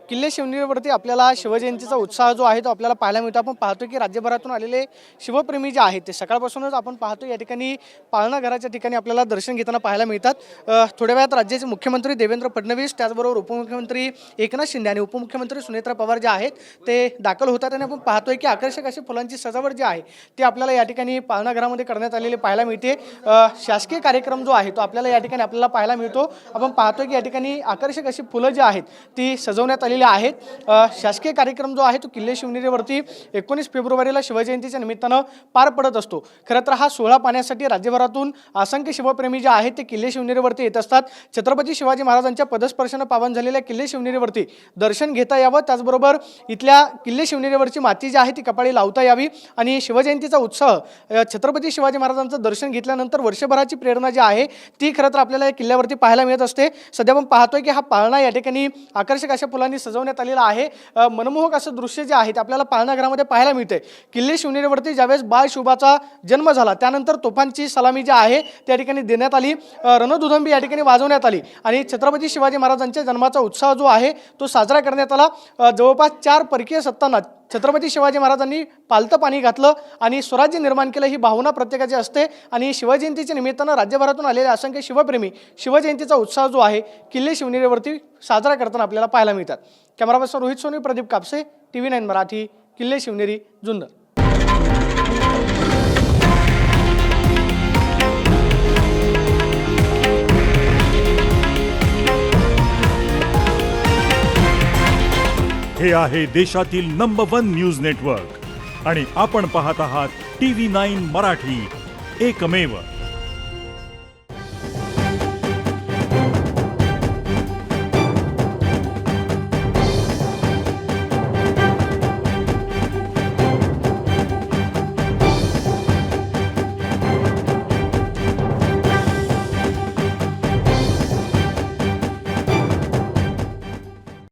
किल्ले शिवनेरीवरती आपल्याला शिवजयंतीचा उत्साह जो आहे तो आपल्याला पाहायला मिळतो। आपण पाहतो की राज्यभरातून आलेले शिवप्रेमी जे आहेत ते सकाळपासूनच आपण पाहतो या ठिकाणी पाळणा घराच्या ठिकाणी आपल्याला दर्शन घेताना पाहायला मिळतात। थोड्या वेळात राज्याचे मुख्यमंत्री देवेंद्र फडणवीस त्याचबरोबर उपमुख्यमंत्री एकनाथ शिंदे आणि उपमुख्यमंत्री सुनेत्रा पवार जे आहेत ते दाखल होतात आणि आपण पाहतोय की आकर्षक अशी फुलांची सजावट जी आहे ती आपल्याला या ठिकाणी पाळणा घरामध्ये करण्यात आलेली पाहायला मिळते। शासकीय कार्यक्रम जो आहे तो आपल्याला या ठिकाणी आपल्याला पाहायला मिळतो। आपण पाहतोय की या ठिकाणी आकर्षक अशी फुलं जी आहेत ती सजवण्यात आलेली आहेत। शासकीय कार्यक्रम जो आहे तो किल्ले शिवनेरीवरती 19 फेब्रुवारीला शिवजयंतीच्या निमित्तानं पार पडत असतो। खरं तर हा सोहळा पाहण्यासाठी राज्यभरातून असंख्य शिवप्रेमी जे आहेत ते किल्ले शिवनेरीवरती येत असतात। छत्रपती शिवाजी महाराजांच्या पदस्पर्शानं पावन झालेल्या किल्ले शिवनेरीवरती दर्शन घेता यावं, त्याचबरोबर इथल्या किल्ले शिवनेरीवरची माती जी आहे ती कपाळी लावता यावी आणि शिवजयंतीचा उत्सव छत्रपती शिवाजी महाराजांचं दर्शन घेतल्यानंतर वर्षभराची प्रेरणा जी आहे ती खरं तर आपल्याला या किल्ल्यावरती पाहायला मिळत असते। सध्या आपण पाहतोय की हा पाळणा या ठिकाणी आकर्षक अशा फुलांनी सजवण्यात आलेला आहे। मनमोहक असं दृश्य जे आहे ते आपल्याला पाळणा घरामध्ये पाहायला मिळते। किल्ले शिवनेरीवरती ज्यावेळेस बाळ शुभाचा जन्म झाला त्यानंतर तोफांची सलामी जी आहे त्या ठिकाणी देण्यात आली, रणधुदंबी या ठिकाणी वाजवण्यात आली आणि छत्रपती शिवाजी महाराजांच्या जन्माचा उत्सव जो आहे तो साजरा करण्यात आला। जवळपास 4 परकीय सत्तांना छत्रपती शिवाजी महाराजांनी पालतं पाणी घातलं आणि स्वराज्य निर्माण केलं ही भावना प्रत्येकाची असते आणि शिवजयंतीच्या निमित्तानं राज्यभरातून आलेले असंख्य शिवप्रेमी शिवजयंतीचा उत्साह जो आहे किल्ले शिवनेरीवरती साजरा करताना आपल्याला पाहायला मिळतात। Camera person Rohit Soni, Pradeep Kapse, TV9 Marathi, किल्ले शिवनेरी, जुन्नर। हे आहे देशातील नंबर 1 न्यूज नेटवर्क आणि आपण पाहत आहात TV9 मराठी, एकमेव।